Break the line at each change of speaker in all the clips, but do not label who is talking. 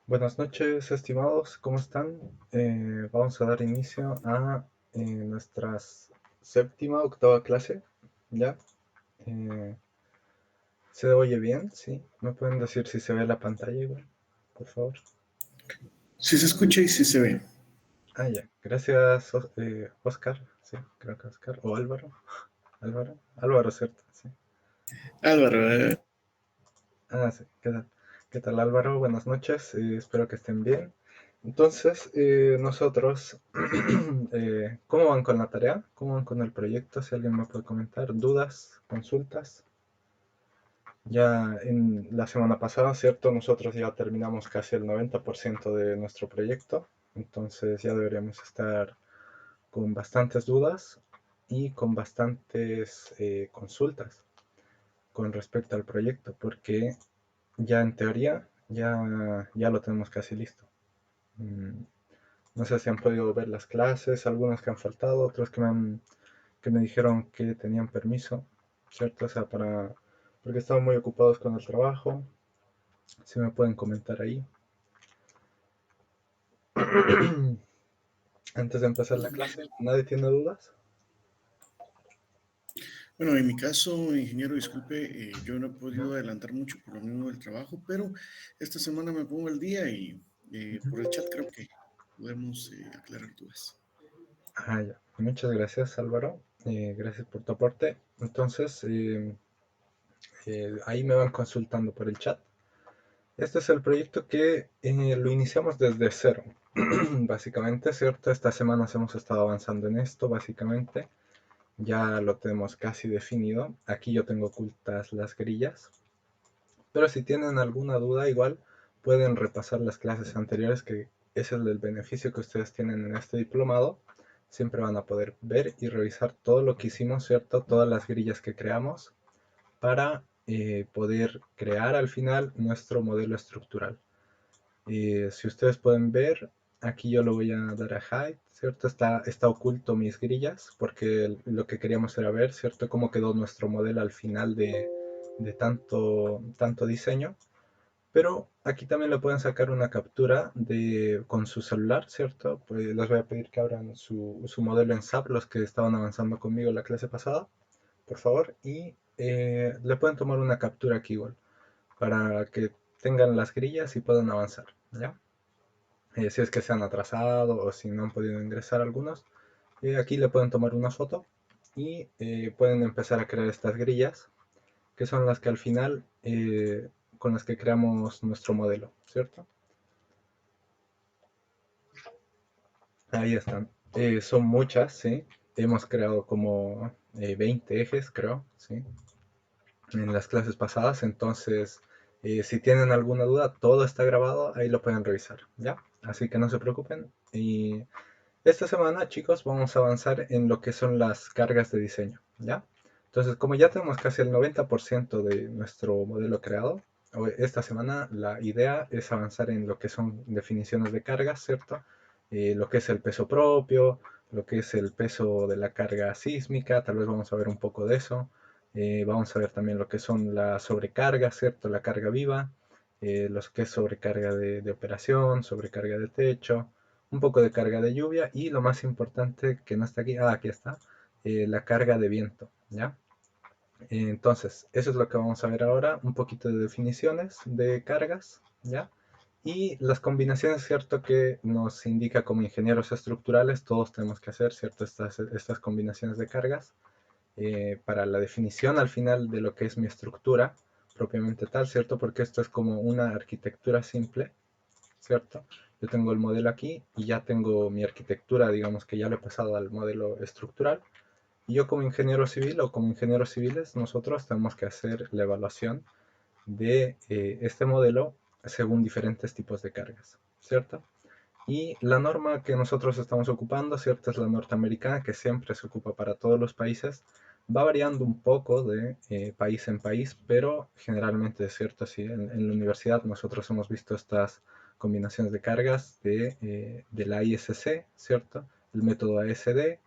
Buenas noches, estimados, ¿cómo están? Vamos a dar inicio a nuestra séptima, octava clase, ¿ya? Eh, ¿Se oye bien? ¿Sí? ¿Me pueden decir si se ve la pantalla igual, por favor?
Sí se escucha y sí se ve.
Ah, ya. Gracias, Oscar, sí, creo que Oscar, o Álvaro, Álvaro, ¿cierto? Sí.
Álvaro,
Ah, sí, ¿qué tal? ¿Qué tal, Álvaro? Buenas noches, espero que estén bien. Entonces, nosotros, ¿cómo van con la tarea? ¿Cómo van con el proyecto? Si alguien me puede comentar, dudas, consultas. Ya en la semana pasada, ¿cierto? Nosotros ya terminamos casi el 90% de nuestro proyecto, entonces ya deberíamos estar con bastantes dudas y con bastantes consultas con respecto al proyecto, porque ya en teoría ya lo tenemos casi listo. Mm, No sé si han podido ver las clases, algunas que han faltado, otras que me dijeron que tenían permiso, ¿cierto? O sea, porque estaban muy ocupados con el trabajo. Si me pueden comentar ahí. Antes de empezar la clase, ¿nadie tiene dudas?
bueno, en mi caso, ingeniero, disculpe, yo no he podido
Ujú,
adelantar mucho por lo mismo del trabajo, pero esta semana me pongo al día y por el
ujú.
chat creo que podemos aclarar dudas.
Ah, ya. Muchas gracias, Álvaro. Gracias por tu aporte. Entonces, ahí me van consultando por el chat. Este es el proyecto que lo iniciamos desde cero, básicamente, ¿cierto? Estas semanas hemos estado avanzando en esto, básicamente. Ya lo tenemos casi definido. Aquí yo tengo ocultas las grillas. Pero si tienen alguna duda, igual pueden repasar las clases anteriores, que es el del beneficio que ustedes tienen en este diplomado. Siempre van a poder ver y revisar todo lo que hicimos, ¿cierto? Todas las grillas que creamos para poder crear al final nuestro modelo estructural. Si ustedes pueden ver, aquí yo lo voy a dar a hide, ¿cierto? Está oculto mis grillas porque lo que queríamos era ver, ¿cierto? Cómo quedó nuestro modelo al final de tanto diseño. Pero aquí también le pueden sacar una captura con su celular, ¿cierto? Pues les voy a pedir que abran su modelo en SAP, los que estaban avanzando conmigo la clase pasada, por favor. Y le pueden tomar una captura aquí igual, para que tengan las grillas y puedan avanzar, ¿ya? Si es que se han atrasado o si no han podido ingresar algunos, aquí le pueden tomar una foto y pueden empezar a crear estas grillas, que son las que al final, con las que creamos nuestro modelo, ¿cierto? Ahí están. Son muchas, ¿sí? Hemos creado como 20 ejes, creo, ¿sí? En las clases pasadas, entonces si tienen alguna duda, todo está grabado, ahí lo pueden revisar, ¿ya? Así que no se preocupen. Y esta semana, chicos, vamos a avanzar en lo que son las cargas de diseño, ¿ya? Entonces, como ya tenemos casi el 90% de nuestro modelo creado, esta semana la idea es avanzar en lo que son definiciones de cargas, ¿cierto? Lo que es el peso propio, lo que es el peso de la carga sísmica, tal vez vamos a ver un poco de eso. Vamos a ver también lo que son las sobrecargas, ¿cierto? La carga viva, los que es sobrecarga de operación, sobrecarga de techo, un poco de carga de lluvia y lo más importante que no está aquí, aquí está, la carga de viento, ¿ya? Entonces, eso es lo que vamos a ver ahora, un poquito de definiciones de cargas, ¿ya? Y las combinaciones, ¿cierto? Que nos indica como ingenieros estructurales, todos tenemos que hacer, ¿cierto? Estas combinaciones de cargas para la definición al final de lo que es mi estructura propiamente tal, ¿cierto? Porque esto es como una arquitectura simple, ¿cierto? Yo tengo el modelo aquí y ya tengo mi arquitectura, digamos que ya lo he pasado al modelo estructural. Y yo como ingeniero civil o como ingenieros civiles, nosotros tenemos que hacer la evaluación de este modelo según diferentes tipos de cargas, ¿cierto? Y la norma que nosotros estamos ocupando, ¿cierto? Es la norteamericana, que siempre se ocupa para todos los países. Va variando un poco de país en país, pero generalmente es cierto, sí, en la universidad nosotros hemos visto estas combinaciones de cargas de la ISC, ¿cierto? El método ASD,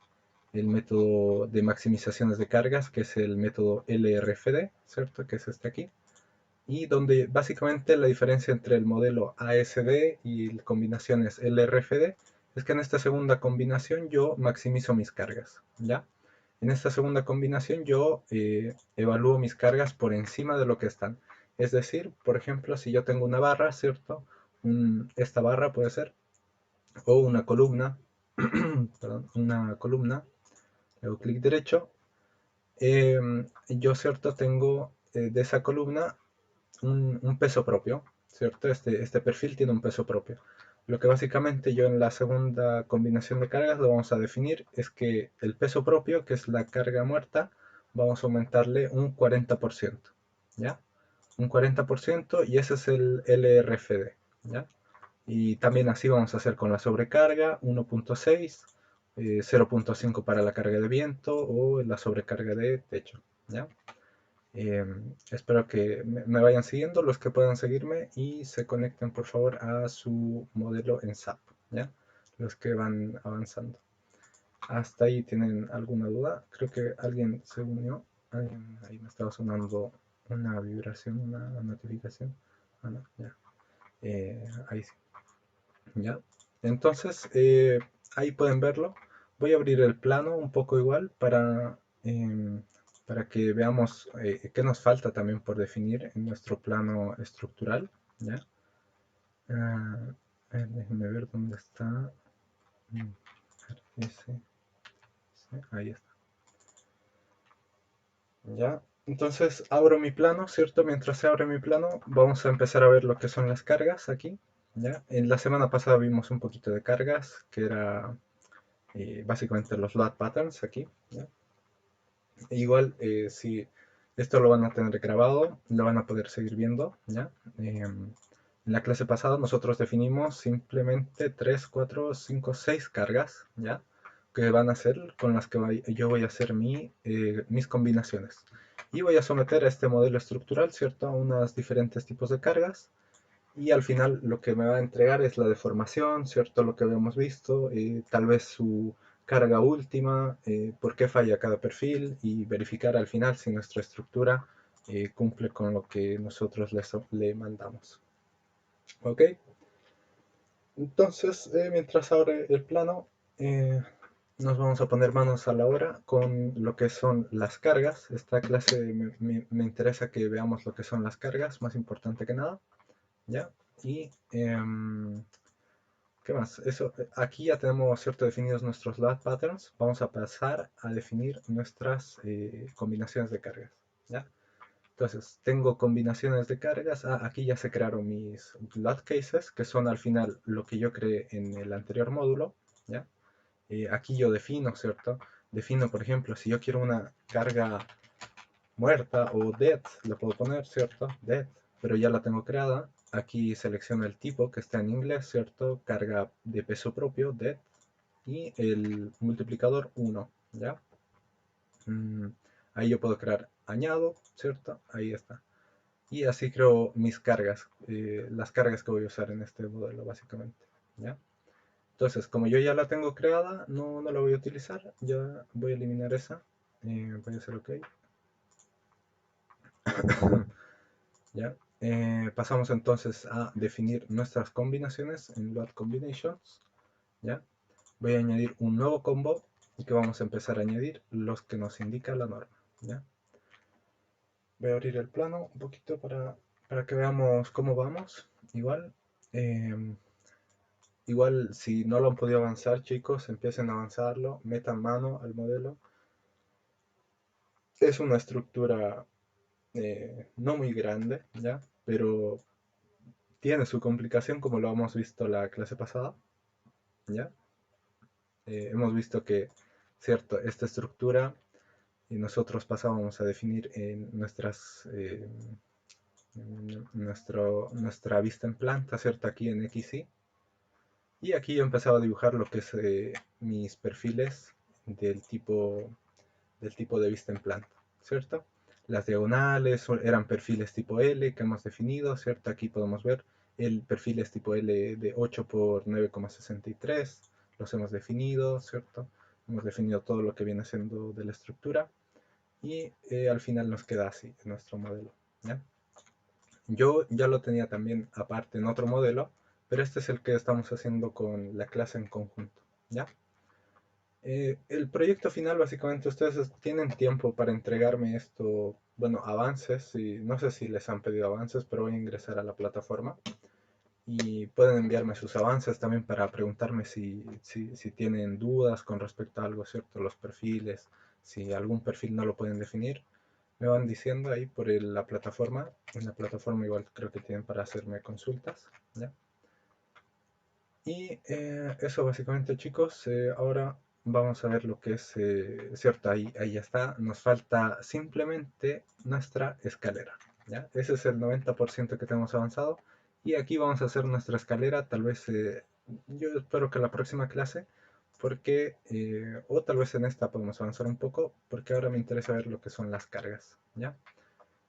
el método de maximizaciones de cargas, que es el método LRFD, ¿cierto? Que es este aquí. y donde básicamente la diferencia entre el modelo ASD y combinaciones LRFD es que en esta segunda combinación yo maximizo mis cargas, ¿ya? En esta segunda combinación yo evalúo mis cargas por encima de lo que están. Es decir, por ejemplo, si yo tengo una barra, ¿cierto? Esta barra puede ser, o una columna, perdón, una columna, le hago clic derecho, yo, ¿cierto? Tengo de esa columna un peso propio, ¿cierto? Este perfil tiene un peso propio. Lo que básicamente yo en la segunda combinación de cargas lo vamos a definir es que el peso propio, que es la carga muerta, vamos a aumentarle un 40%, ¿ya? Un 40% y ese es el LRFD, ¿ya? Y también así vamos a hacer con la sobrecarga, 1.6, 0.5 para la carga de viento o la sobrecarga de techo, ¿ya? Espero que me vayan siguiendo los que puedan seguirme y se conecten por favor a su modelo en SAP, ¿ya? Los que van avanzando. ¿Hasta ahí tienen alguna duda? Creo que alguien se unió. Alguien ahí me estaba sonando una vibración, una notificación. Ah, no, ya. Ahí sí. ¿Ya? Entonces, ahí pueden verlo. Voy a abrir el plano un poco igual para que veamos qué nos falta también por definir en nuestro plano estructural. ¿Ya? Ah, déjenme ver dónde está. Mm, ese, ahí está. ¿Ya? Entonces abro mi plano, ¿cierto? Mientras se abre mi plano, vamos a empezar a ver lo que son las cargas aquí. ¿Ya? En la semana pasada vimos un poquito de cargas, que era básicamente los load patterns aquí, ¿ya? Igual, si esto lo van a tener grabado, lo van a poder seguir viendo, ¿ya? En la clase pasada nosotros definimos simplemente 3, 4, 5, 6 cargas, ¿ya? Que van a ser con las que yo voy a hacer mis combinaciones. Y voy a someter a este modelo estructural, ¿cierto? A unos diferentes tipos de cargas. Y al final lo que me va a entregar es la deformación, ¿cierto? Lo que habíamos visto, tal vez su carga última, por qué falla cada perfil y verificar al final si nuestra estructura cumple con lo que nosotros le mandamos. ¿Ok? Entonces, mientras abre el plano, eh, nos vamos a poner manos a la obra con lo que son las cargas. Esta clase me interesa que veamos lo que son las cargas, más importante que nada. ¿Ya? Y ¿qué más? Eso, aquí ya tenemos cierto definidos nuestros load patterns. Vamos a pasar a definir nuestras combinaciones de cargas. ¿Ya? Entonces, tengo combinaciones de cargas. Aquí ya se crearon mis load cases, que son al final lo que yo creé en el anterior módulo. ¿Ya? Aquí yo defino, ¿cierto? Defino, por ejemplo, si yo quiero una carga muerta o dead, le puedo poner, ¿cierto? Dead, pero ya la tengo creada. Aquí selecciono el tipo que está en inglés, ¿cierto? Carga de peso propio, dead, y el multiplicador 1, ¿ya? Ahí yo puedo crear añado, ¿cierto? Ahí está. Y así creo mis cargas, las cargas que voy a usar en este modelo, básicamente, ¿ya? Entonces, como yo ya la tengo creada, no la voy a utilizar, ya voy a eliminar esa. Voy a hacer OK. ¿Ya? Pasamos entonces a definir nuestras combinaciones en Load Combinations. ¿Ya? Voy a añadir un nuevo combo y que vamos a empezar a añadir los que nos indica la norma. ¿Ya? Voy a abrir el plano un poquito para que veamos cómo vamos. Eh, igual si no lo han podido avanzar, chicos, empiecen a avanzarlo, metan mano al modelo. Es una estructura no muy grande, ¿ya? Pero tiene su complicación como lo hemos visto la clase pasada, ¿ya? Hemos visto que, cierto, esta estructura y nosotros pasábamos a definir en nuestra vista en planta, ¿cierto? Aquí en XY. Y aquí yo empezaba a dibujar lo que es mis perfiles del tipo de vista en planta, ¿cierto? Las diagonales eran perfiles tipo L que hemos definido, ¿cierto? Aquí podemos ver el perfil es tipo L de 8 por 9,63, los hemos definido, ¿cierto? Hemos definido todo lo que viene siendo de la estructura y al final nos queda así nuestro modelo, ¿ya? Yo ya lo tenía también aparte en otro modelo, pero este es el que estamos haciendo con la clase en conjunto, ¿ya? El proyecto final, básicamente, ustedes tienen tiempo para entregarme esto, bueno, avances, y no sé si les han pedido avances, pero voy a ingresar a la plataforma y pueden enviarme sus avances también para preguntarme si tienen dudas con respecto a algo, ¿cierto? Los perfiles, si algún perfil no lo pueden definir, me van diciendo ahí por la plataforma. En la plataforma igual creo que tienen para hacerme consultas, ¿ya? Y eso básicamente, chicos. Ahora vamos a ver lo que es, cierto, ahí ya está. Nos falta simplemente nuestra escalera, ¿ya? Ese es el 90% que tenemos avanzado. Y aquí vamos a hacer nuestra escalera, tal vez, yo espero que la próxima clase, porque, o tal vez en esta podemos avanzar un poco, porque ahora me interesa ver lo que son las cargas, ¿ya?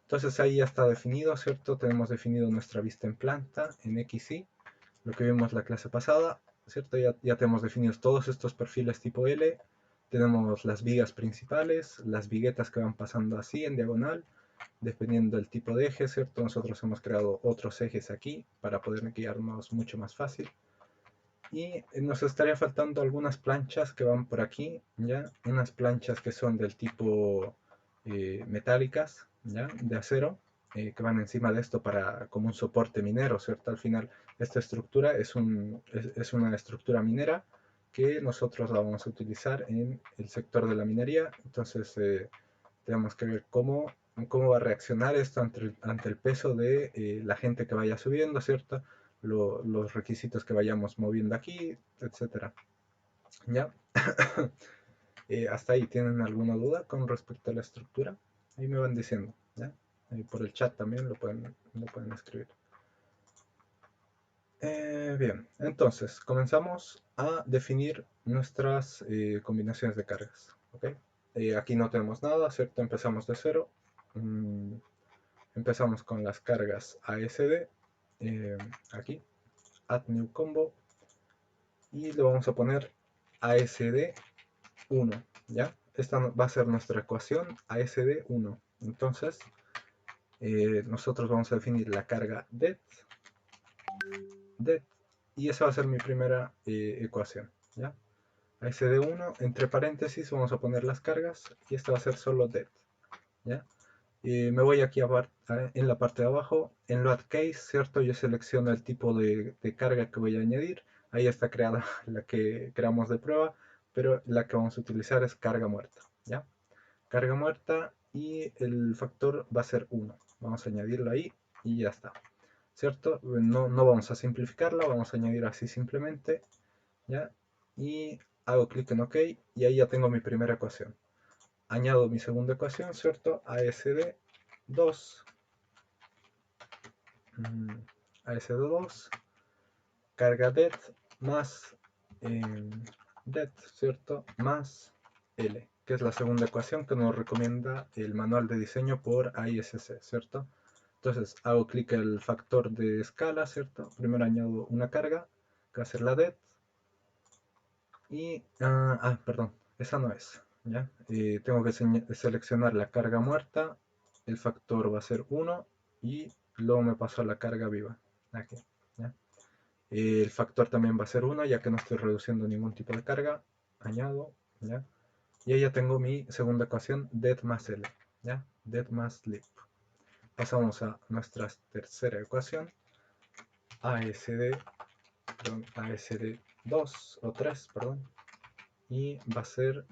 Entonces ahí ya está definido, ¿cierto? Tenemos definido nuestra vista en planta, en XY, lo que vimos la clase pasada, ¿cierto? Ya tenemos definidos todos estos perfiles tipo L, tenemos las vigas principales, las viguetas que van pasando así en diagonal, dependiendo del tipo de eje, ¿cierto? Nosotros hemos creado otros ejes aquí para poder guiarnos mucho más fácil. Y nos estaría faltando algunas planchas que van por aquí, ¿ya? Unas planchas que son del tipo metálicas, ¿ya? De acero, que van encima de esto para como un soporte minero, ¿cierto? Al final, esta estructura es una estructura minera que nosotros la vamos a utilizar en el sector de la minería. Entonces, tenemos que ver cómo va a reaccionar esto ante el peso de la gente que vaya subiendo, ¿cierto? Los requisitos que vayamos moviendo aquí, etcétera. ¿Ya? Hasta ahí, ¿tienen alguna duda con respecto a la estructura? Ahí me van diciendo, ¿ya? Por el chat también lo pueden escribir. Bien, entonces comenzamos a definir nuestras combinaciones de cargas. ¿Ok? Aquí no tenemos nada, ¿cierto? Empezamos de cero. Mm, Empezamos con las cargas ASD. Aquí, Add New Combo. Y le vamos a poner ASD 1, ¿ya? Esta va a ser nuestra ecuación ASD 1. Entonces, nosotros vamos a definir la carga det, y esa va a ser mi primera ecuación, ¿ya? ASD1, entre paréntesis vamos a poner las cargas, y esta va a ser solo det, ¿ya? Me voy aquí en la parte de abajo, en load case, ¿cierto? Yo selecciono el tipo de carga que voy a añadir. Ahí está creada la que creamos de prueba, pero la que vamos a utilizar es carga muerta, ¿ya? Carga muerta, y el factor va a ser 1. Vamos a añadirlo ahí y ya está, ¿cierto? No vamos a simplificarla, vamos a añadir así simplemente, ¿ya? Y hago clic en OK, y ahí ya tengo mi primera ecuación. Añado mi segunda ecuación, ¿cierto? ASD2, ASD2, carga det más det, ¿cierto? Más L, que es la segunda ecuación que nos recomienda el manual de diseño por ISC, ¿cierto? Entonces hago clic en el factor de escala, ¿cierto? Primero añado una carga, que va a ser la det, y, perdón, esa no es, ¿ya? Tengo que seleccionar la carga muerta, el factor va a ser 1, y luego me paso a la carga viva, aquí, ¿ya? El factor también va a ser 1, ya que no estoy reduciendo ningún tipo de carga, añado, ¿ya? Y ahí ya tengo mi segunda ecuación, det más L, ¿ya? Det más lip. Pasamos a nuestra tercera ecuación, ASD, perdón, ASD2 o 3, perdón, y va a ser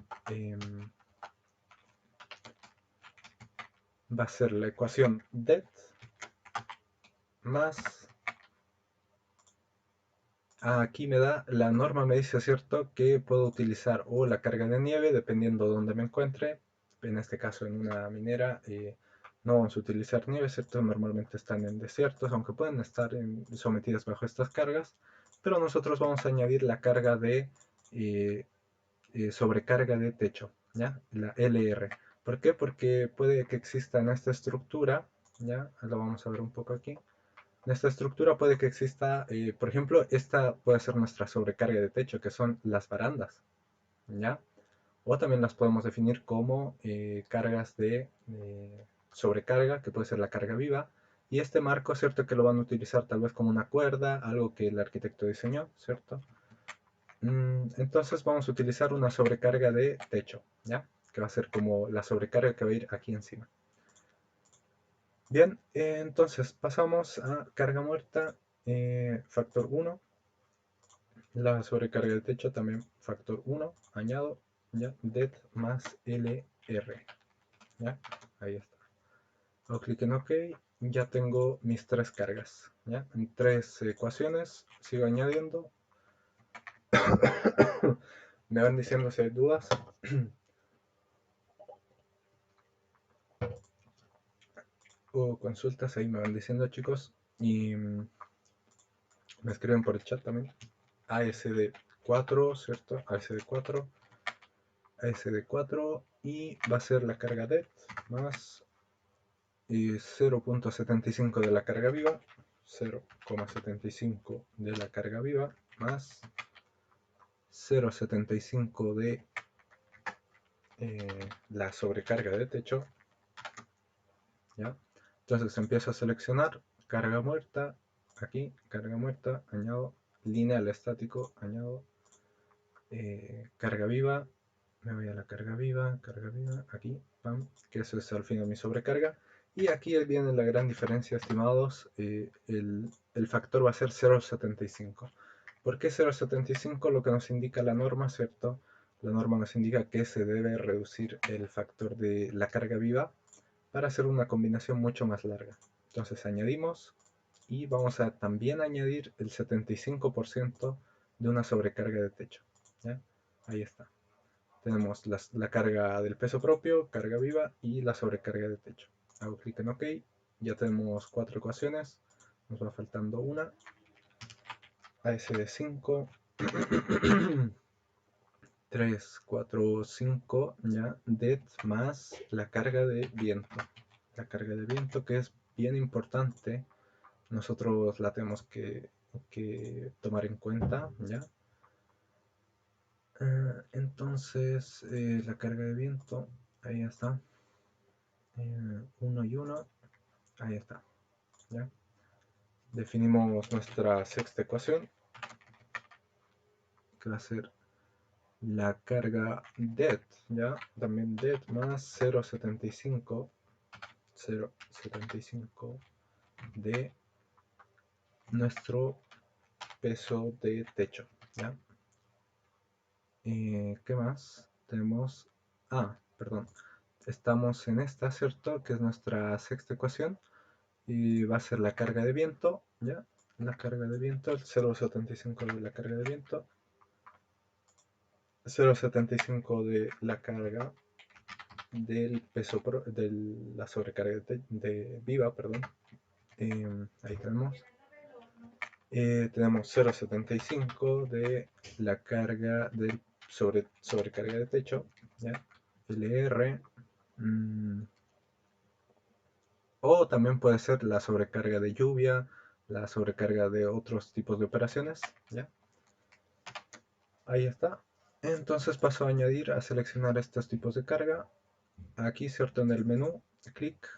la ecuación det más, aquí me da, la norma me dice, ¿cierto?, que puedo utilizar o la carga de nieve, dependiendo de donde me encuentre. En este caso en una minera, no vamos a utilizar nieve, ¿cierto? Normalmente están en desiertos, aunque pueden estar sometidas bajo estas cargas, pero nosotros vamos a añadir la carga de eh, sobrecarga de techo, ¿ya? La LR. ¿Por qué? Porque puede que exista en esta estructura, ¿ya? Lo vamos a ver un poco aquí. En esta estructura puede que exista, por ejemplo, esta puede ser nuestra sobrecarga de techo, que son las barandas, ¿ya? O también las podemos definir como cargas de sobrecarga, que puede ser la carga viva, Y este marco, ¿cierto? Que lo van a utilizar tal vez como una cuerda, algo que el arquitecto diseñó, ¿cierto? Entonces vamos a utilizar una sobrecarga de techo, ¿ya? Que va a ser como la sobrecarga que va a ir aquí encima. Bien, entonces pasamos a carga muerta, factor 1. La sobrecarga de techo también factor 1. Añado, ¿ya? Det más LR, ¿ya? Ahí está. Hago clic en OK. Ya tengo mis tres cargas, ¿ya? En tres ecuaciones. Sigo añadiendo. Me van diciendo si hay dudas. O consultas, ahí me van diciendo, chicos. Y me escriben por el chat también. ASD4, ¿cierto? ASD4. ASD4. Y va a ser la carga DET más 0.75 de la carga viva. 0,75 de la carga viva más 0,75 de la sobrecarga de techo, ¿ya? Entonces empiezo a seleccionar carga muerta, aquí, carga muerta, añado lineal estático, añado carga viva, me voy a la carga viva, aquí, pam, que eso es al final mi sobrecarga. Y aquí viene la gran diferencia, estimados, el factor va a ser 0,75. ¿Por qué 0,75? Lo que nos indica la norma, ¿cierto? La norma nos indica que se debe reducir el factor de la carga viva para hacer una combinación mucho más larga. Entonces añadimos y vamos a también añadir el 75% de una sobrecarga de techo, ¿ya? Ahí está. Tenemos la carga del peso propio, carga viva y la sobrecarga de techo. Hago clic en OK. Ya tenemos 4 ecuaciones. Nos va faltando una. ASD5. 3, 4, 5. Ya. Det más la carga de viento. La carga de viento que es bien importante. Nosotros la tenemos que tomar en cuenta. ¿Ya? Entonces, la carga de viento, ahí está. 1 y 1, ahí está. ¿Ya? Definimos nuestra sexta ecuación, que va a ser la carga det, ¿ya? También det más 0,75 de nuestro peso de techo, ¿ya? ¿Qué más? Tenemos, perdón, estamos en esta, ¿cierto? Que es nuestra sexta ecuación. Y va a ser la carga de viento, ¿ya? La carga de viento, el 0,75 de la carga de viento, 0,75 de la carga del peso, de la sobrecarga de viva, perdón. Ahí tenemos. Tenemos 0,75 de la carga del sobrecarga de techo, ¿ya? LR. O también puede ser la sobrecarga de lluvia, la sobrecarga de otros tipos de operaciones, ¿ya? Ahí está. Entonces paso a añadir, a seleccionar estos tipos de carga. Aquí, ¿cierto? En el menú, clic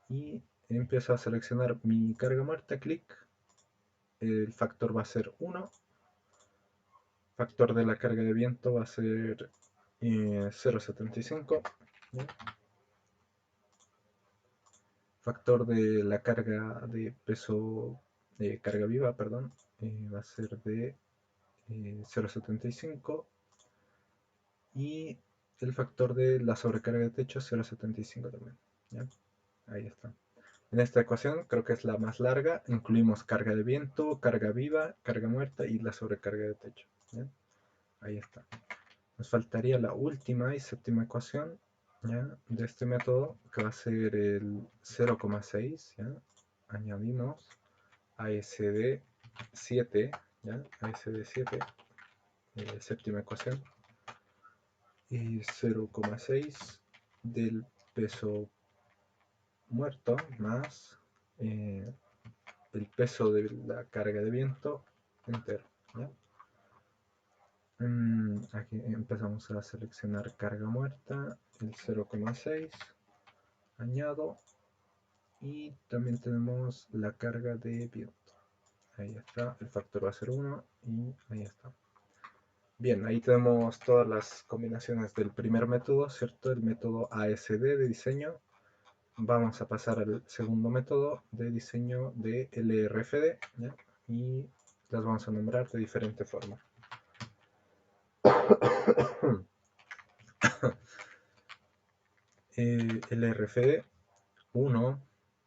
y empiezo a seleccionar mi carga muerta, clic. El factor va a ser 1. Factor de la carga de viento va a ser 0,75. ¿Ya? Factor de la carga de peso, de carga viva, perdón, va a ser de 0,75 y el factor de la sobrecarga de techo 0,75 también, ¿ya? Ahí está. En esta ecuación creo que es la más larga, incluimos carga de viento, carga viva, carga muerta y la sobrecarga de techo, ¿ya? Ahí está. Nos faltaría la última y séptima ecuación, ¿ya? De este método, que va a ser el 0,6, ¿ya? Añadimos ASD7, ¿ya? ASD7, séptima ecuación, y 0,6 del peso muerto más el peso de la carga de viento entero, ¿ya? Aquí empezamos a seleccionar carga muerta, el 0,6, añado Y también tenemos la carga de viento. Ahí está, el factor va a ser 1 y ahí está. Bien, ahí tenemos todas las combinaciones del primer método, ¿cierto? El método ASD de diseño. Vamos a pasar al segundo método de diseño de LRFD, ¿ya? Y las vamos a nombrar de diferente forma. LRFD 1,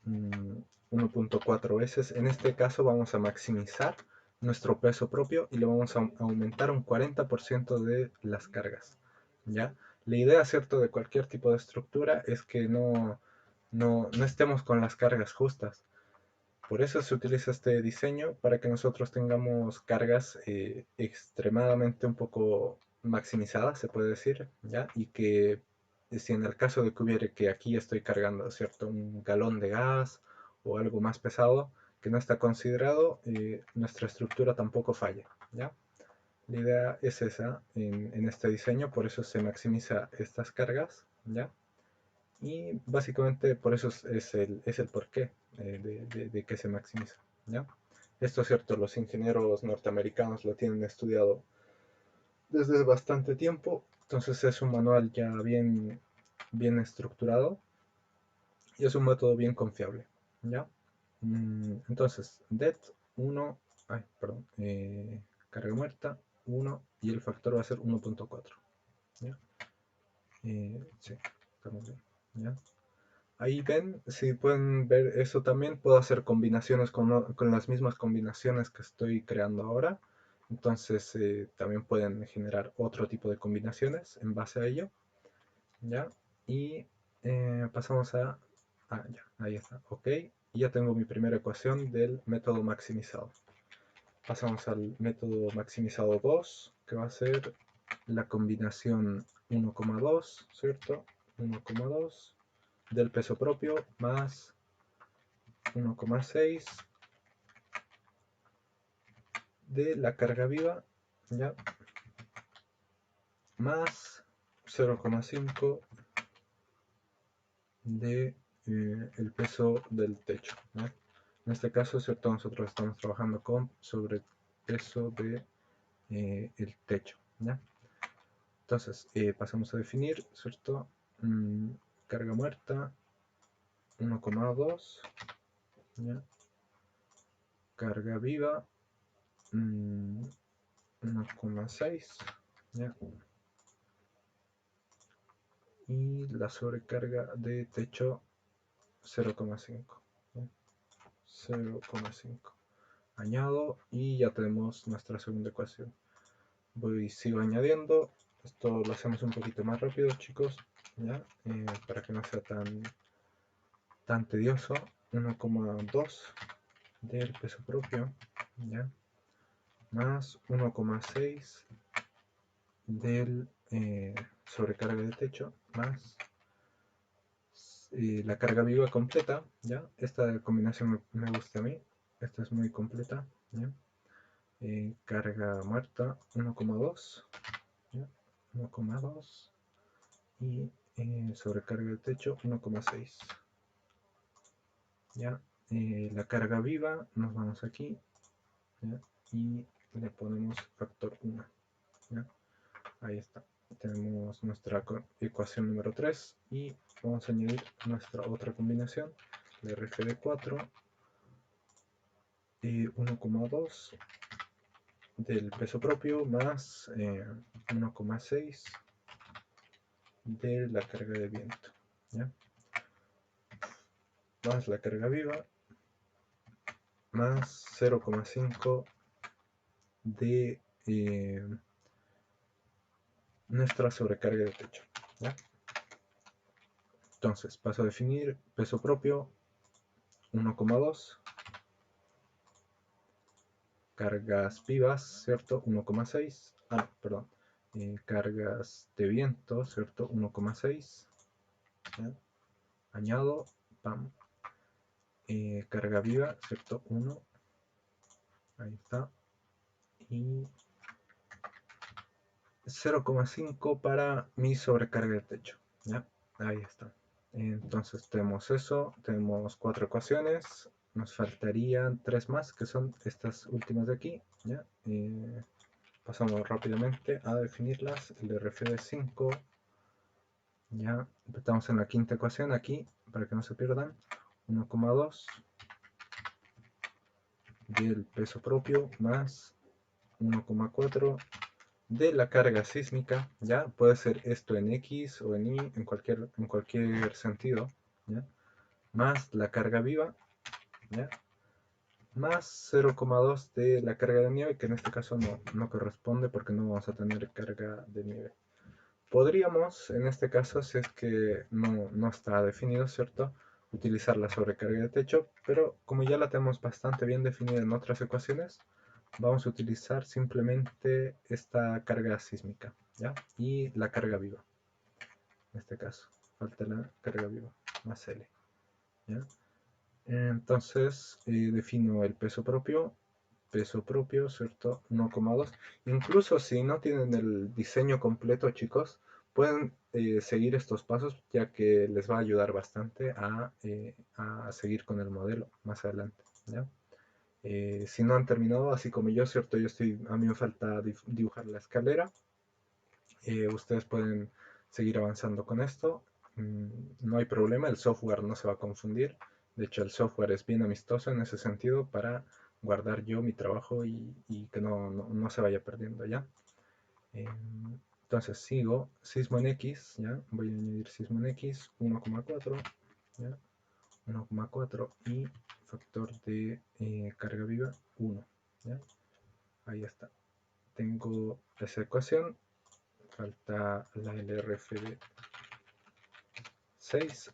1.4 veces. En este caso vamos a maximizar nuestro peso propio y le vamos a aumentar un 40% de las cargas, ¿ya? La idea, ¿cierto?, de cualquier tipo de estructura es que no estemos con las cargas justas. Por eso se utiliza este diseño, para que nosotros tengamos cargas extremadamente un poco maximizadas, se puede decir, ¿ya? Y que si en el caso de que hubiera que aquí estoy cargando, ¿cierto?, un galón de gas o algo más pesado que no está considerado, nuestra estructura tampoco falla, ¿ya? La idea es esa en este diseño, por eso se maximiza estas cargas, ¿ya? Y básicamente por eso es el porqué de que se maximiza, ¿ya? Esto es cierto, los ingenieros norteamericanos lo tienen estudiado desde bastante tiempo, entonces es un manual ya bien estructurado y es un método bien confiable, ¿ya? Entonces, det 1, ay, perdón, carga muerta 1 y el factor va a ser 1.4, ¿ya? Sí, estamos bien, ¿ya? Ahí ven, si pueden ver eso también, puedo hacer combinaciones con las mismas combinaciones que estoy creando ahora. Entonces también pueden generar otro tipo de combinaciones en base a ello. ¿Ya? Y pasamos ya, ahí está, ok. Y ya tengo mi primera ecuación del método maximizado. Pasamos al método maximizado 2, que va a ser la combinación 1,2, ¿cierto? 1,2 del peso propio más 1,6 de la carga viva, ¿ya? Más 0,5 de el peso del techo, ¿no? En este caso, ¿cierto? Nosotros estamos trabajando con sobrepeso de el techo, ¿ya? Entonces, pasamos a definir, ¿cierto? Carga muerta 1,2, ¿ya? Carga viva 1,6, ¿ya? Y la sobrecarga de techo 0,5, ¿ya? 0,5. Añado y ya tenemos nuestra segunda ecuación. Sigo añadiendo. Esto lo hacemos un poquito más rápido, chicos, ¿ya? Para que no sea tan tedioso. 1,2 del peso propio, ¿ya? Más 1,6 del sobrecarga de techo, más la carga viva completa, ¿ya? Esta combinación me gusta a mí. Esta es muy completa, ¿ya? Carga muerta 1,2, ¿ya? 1,2 y sobrecarga de techo 1,6, ¿ya? La carga viva, nos vamos aquí, ¿ya? Y le ponemos factor 1, ¿ya? Ahí está, tenemos nuestra ecuación número 3 y vamos a añadir nuestra otra combinación, la RFD4 1,2 del peso propio más 1,6 de la carga de viento, ¿ya? Más la carga viva más 0,5 de nuestra sobrecarga de techo, ¿ya? Entonces paso a definir peso propio 1,2, cargas vivas, ¿cierto? 1,6, perdón, cargas de viento, ¿cierto? 1,6, añado, pam, carga viva, ¿cierto? 1, ahí está, y 0,5 para mi sobrecarga de techo, ¿ya? Ahí está. Entonces tenemos eso, tenemos 4 ecuaciones, nos faltarían 3 más, que son estas últimas de aquí, ¿ya? Pasamos rápidamente a definirlas, el RF de 5, ya estamos en la quinta ecuación aquí, para que no se pierdan, 1,2 del peso propio más 1,4 de la carga sísmica, ya puede ser esto en X o en Y, en cualquier sentido, ¿ya? Más la carga viva, ¿ya? Más 0,2 de la carga de nieve, que en este caso no corresponde porque no vamos a tener carga de nieve. Podríamos, en este caso, si es que no está definido, ¿cierto?, utilizar la sobrecarga de techo, pero como ya la tenemos bastante bien definida en otras ecuaciones, vamos a utilizar simplemente esta carga sísmica, ¿ya? Y la carga viva, en este caso, falta la carga viva, más L, ¿ya? Entonces, defino el peso propio, ¿cierto? 1,2. Incluso si no tienen el diseño completo, chicos, pueden seguir estos pasos, ya que les va a ayudar bastante a seguir con el modelo más adelante, ¿ya? Si no han terminado, así como yo, ¿cierto? A mí me falta dibujar la escalera. Ustedes pueden seguir avanzando con esto. No hay problema, el software no se va a confundir. De hecho, el software es bien amistoso en ese sentido para guardar yo mi trabajo y que no se vaya perdiendo, ¿ya? Entonces sigo, sismo en X, ¿ya? Voy a añadir sismo en X, 1,4, ¿ya? 1,4 y factor de carga viva 1, ¿ya? Ahí está. Tengo esa ecuación, falta la LRF de 6.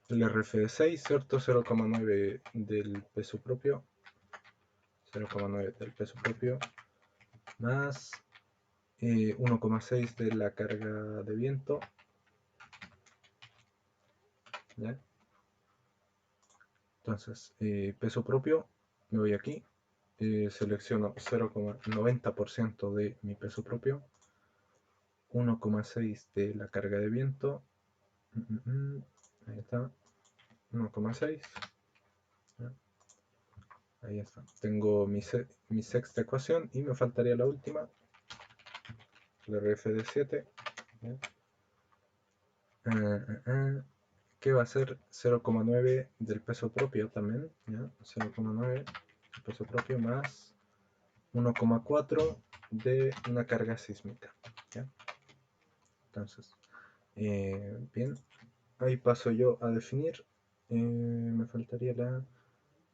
LRF de 6, ¿cierto? 0,9 del peso propio. 0,9 del peso propio más 1,6 de la carga de viento, ¿ya? Entonces, peso propio, me voy aquí, selecciono 0,90% de mi peso propio, 1,6 de la carga de viento, ahí está, 1,6, ahí está. Tengo mi sexta ecuación y me faltaría la última, el RF de 7, que va a ser 0,9 del peso propio también, ¿ya? 0,9 del peso propio más 1,4 de una carga sísmica, ¿ya? Entonces, bien, ahí paso yo a definir. Me faltaría la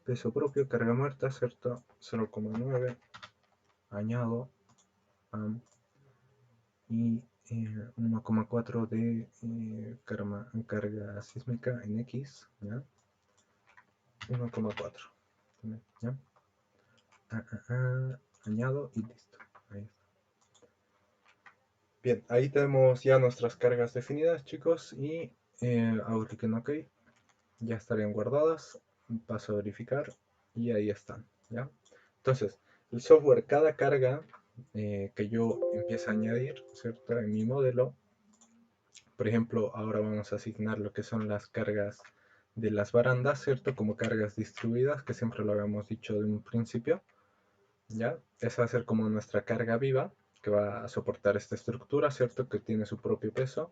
peso propio, carga muerta, ¿cierto? 0,9, añado y 1,4 de carga sísmica en X, ¿ya? 1,4, ¿ya? Añado y listo. Ahí está. Bien, ahí tenemos ya nuestras cargas definidas, chicos, y hago clic en OK, ya estarían guardadas, paso a verificar y ahí están, ¿ya? Entonces, el software, cada carga que yo empiece a añadir, ¿cierto? En mi modelo, por ejemplo, ahora vamos a asignar lo que son las cargas de las barandas, ¿cierto? Como cargas distribuidas, que siempre lo habíamos dicho de un principio, ¿ya? Esa va a ser como nuestra carga viva, que va a soportar esta estructura, ¿cierto? Que tiene su propio peso.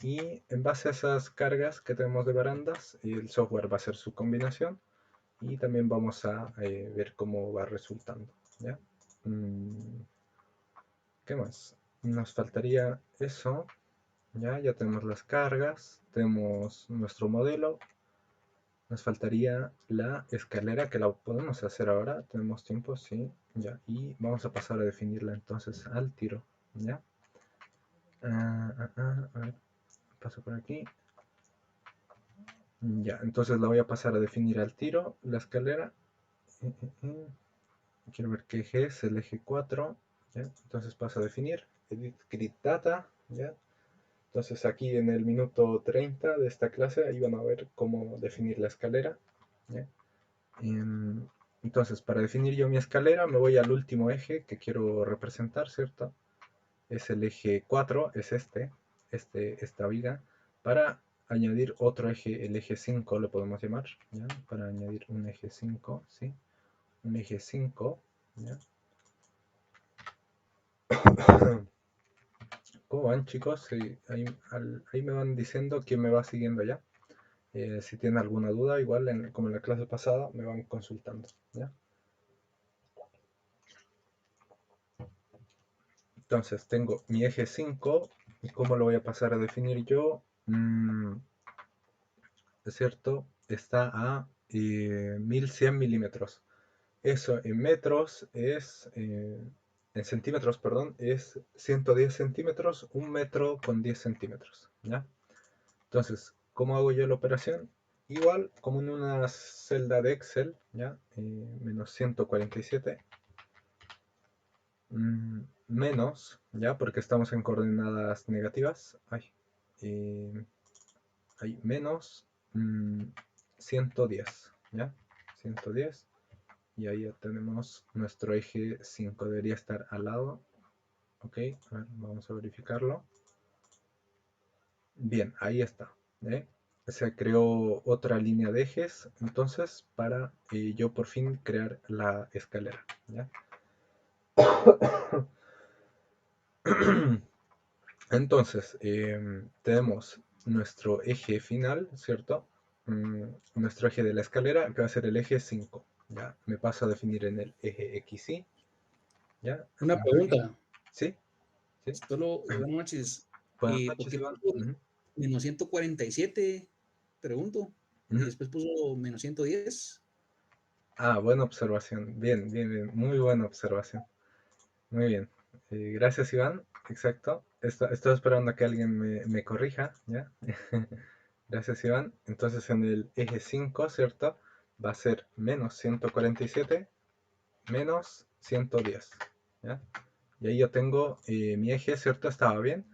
Y en base a esas cargas que tenemos de barandas, el software va a hacer su combinación y también vamos a ver cómo va resultando, ¿ya? ¿Qué más? Nos faltaría eso, ya tenemos las cargas, tenemos nuestro modelo, nos faltaría la escalera que la podemos hacer ahora, tenemos tiempo, sí, ya, y vamos a pasar a definirla entonces al tiro, ¿ya? A ver, paso por aquí. Ya, entonces la voy a pasar a definir al tiro, la escalera. Quiero ver qué eje es, el eje 4, ¿ya? Entonces paso a definir, edit grid data, ¿ya? Entonces aquí en el minuto 30 de esta clase, ahí van a ver cómo definir la escalera, ¿ya? Entonces, para definir yo mi escalera, me voy al último eje que quiero representar, ¿cierto? es el eje 4, es esta viga, para añadir otro eje, el eje 5 lo podemos llamar, ¿ya? Para añadir un eje 5, ¿sí? Un eje 5, ¿ya? ¿Cómo van, chicos? Sí, ahí me van diciendo quién me va siguiendo ya. Si tienen alguna duda, igual como en la clase pasada, me van consultando, ¿ya? Entonces, tengo mi eje 5, ¿y cómo lo voy a pasar a definir yo? ¿Es cierto? Está a 1100 milímetros. Eso en metros en centímetros, perdón, es 110 centímetros, 1 metro con 10 centímetros, ¿ya? Entonces, ¿cómo hago yo la operación? Igual, como en una celda de Excel, ¿ya? Menos 147, menos, ¿ya? Porque estamos en coordenadas negativas, eh, menos 110, ¿ya? 110, y ahí ya tenemos nuestro eje 5, debería estar al lado, ok, a ver, vamos a verificarlo. Bien, ahí está, ¿eh? Se creó otra línea de ejes, entonces, para yo por fin crear la escalera, ¿ya? Entonces, tenemos nuestro eje final, ¿cierto? Nuestro eje de la escalera, que va a ser el eje 5, ¿ya? Me paso a definir en el eje XY, ¿ya?
Una pregunta.
¿Sí? ¿Sí?
Solo, buenas noches.
Buenas
¿Por
noches,
qué
Iván.
puso menos 147? Pregunto. Y después puso menos 110.
Ah, buena observación. Bien, bien, bien. Muy buena observación. Muy bien. Gracias, Iván. Exacto. Estoy esperando a que alguien me corrija, ¿ya? Gracias, Iván. Entonces en el eje 5, ¿cierto? Va a ser menos 147 menos 110, ¿ya? Y ahí yo tengo mi eje, ¿cierto? Estaba bien.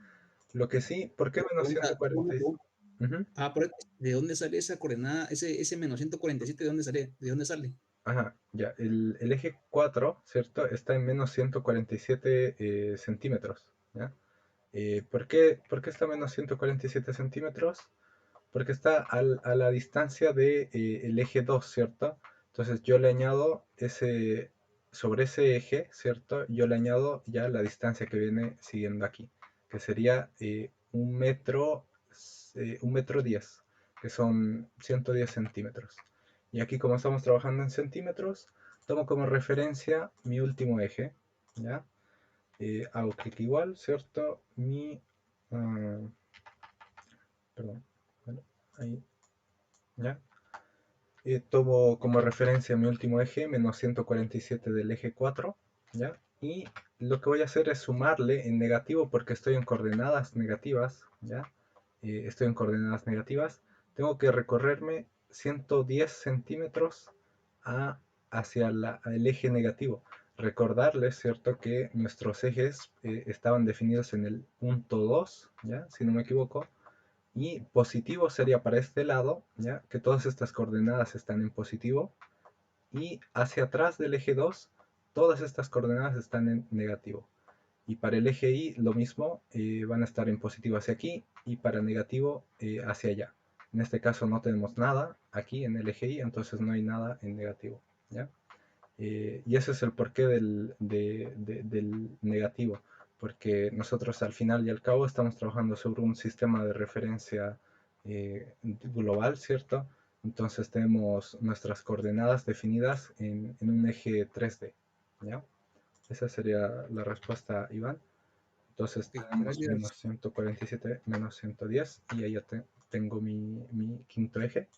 Lo que sí, ¿por qué menos 147?
¿De dónde sale esa coordenada? Ese menos 147, ¿de dónde sale? ¿De dónde sale?
Ajá, ya. El eje 4, ¿cierto? Está en menos 147 centímetros, ¿ya? ¿Por qué está a menos 147 centímetros? Porque está a la distancia de, el eje 2, ¿cierto? Entonces yo le añado sobre ese eje, ¿cierto? Yo le añado ya la distancia que viene siguiendo aquí, que sería 1 metro 10, que son 110 centímetros. Y aquí, como estamos trabajando en centímetros, tomo como referencia mi último eje, ¿ya? Hago clic igual, ¿cierto? Perdón, bueno, ahí, ¿ya? Tomo como referencia mi último eje, menos 147 del eje 4, ¿ya? Y lo que voy a hacer es sumarle en negativo porque estoy en coordenadas negativas, ¿ya? Estoy en coordenadas negativas. Tengo que recorrerme 110 centímetros hacia el eje negativo. Recordarles, ¿cierto?, que nuestros ejes estaban definidos en el punto 2, ¿ya? Si no me equivoco. Y positivo sería para este lado, ¿ya? Que todas estas coordenadas están en positivo. Y hacia atrás del eje 2, todas estas coordenadas están en negativo. Y para el eje Y lo mismo, van a estar en positivo hacia aquí y para negativo hacia allá. En este caso no tenemos nada aquí en el eje Y, entonces no hay nada en negativo, ¿ya? Y ese es el porqué del negativo, porque nosotros al final y al cabo estamos trabajando sobre un sistema de referencia global, ¿cierto? Entonces tenemos nuestras coordenadas definidas en un eje 3D, ¿ya? Esa sería la respuesta, Iván. Entonces
Okay,
tenemos menos
gracias.
147 menos 110 y ahí ya tengo mi quinto eje.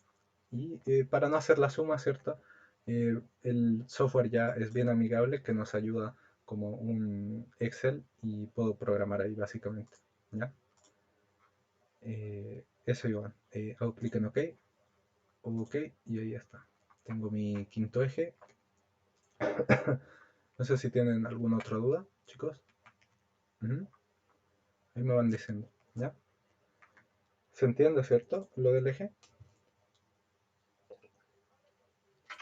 Y para no hacer la suma, ¿cierto? El software ya es bien amigable, que nos ayuda como un Excel y puedo programar ahí básicamente, ¿ya? Eso, Iván. Hago clic en OK, OK, y ahí está. Tengo mi quinto eje. No sé si tienen alguna otra duda, chicos. Ahí me van diciendo, ¿ya? ¿Se entiende, cierto? Lo del eje.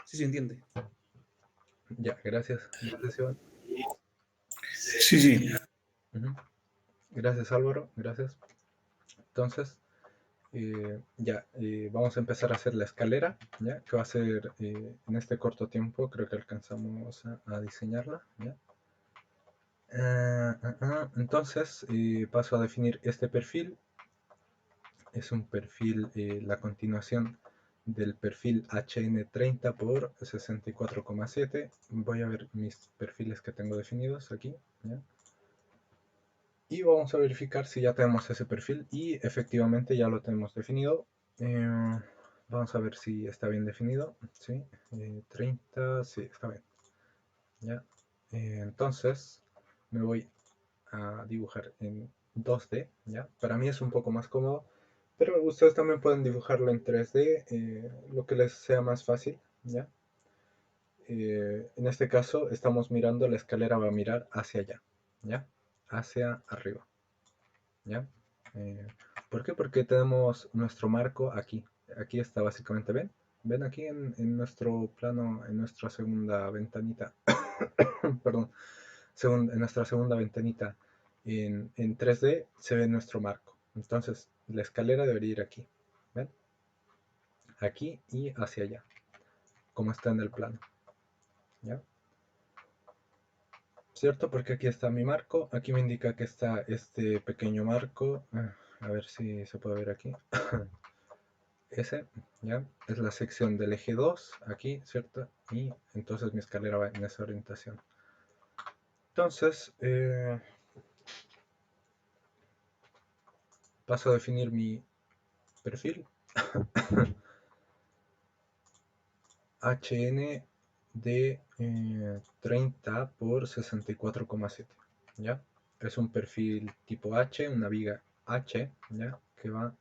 Sí se entiende.
Ya, gracias. Gracias, Iván.
Sí, sí.
Gracias Álvaro, gracias. Entonces, vamos a empezar a hacer la escalera, ¿ya? Que va a ser en este corto tiempo, creo que alcanzamos a diseñarla, ¿ya? Entonces, paso a definir este perfil. Es un perfil, la continuación del perfil HN30 por 64,7. Voy a ver mis perfiles que tengo definidos aquí, ¿ya? Y vamos a verificar si ya tenemos ese perfil y efectivamente ya lo tenemos definido. Vamos a ver si está bien definido. ¿Sí? 30, sí, está bien. ¿Ya? Entonces me voy a dibujar en 2D, ¿ya? Para mí es un poco más cómodo, pero ustedes también pueden dibujarlo en 3D, lo que les sea más fácil, ¿ya? En este caso estamos mirando, la escalera va a mirar hacia allá, ¿ya? Hacia arriba, ¿ya? Eh, ¿Por qué? Porque tenemos nuestro marco aquí. Aquí está básicamente, ¿ven? ¿Ven aquí en nuestro plano, en nuestra segunda ventanita? Perdón, en nuestra segunda ventanita en 3D se ve nuestro marco. Entonces la escalera debería ir aquí, ¿ven? Aquí y hacia allá, como está en el plano, ¿ya? ¿Cierto? Porque aquí está mi marco, aquí me indica que está este pequeño marco, a ver si se puede ver aquí. Ese, ¿ya? Es la sección del eje 2, aquí, ¿cierto? Y entonces mi escalera va en esa orientación. Entonces, paso a definir mi perfil. HN de 30 por 64,7, ¿ya? Es un perfil tipo H, una viga H, ¿ya? Que va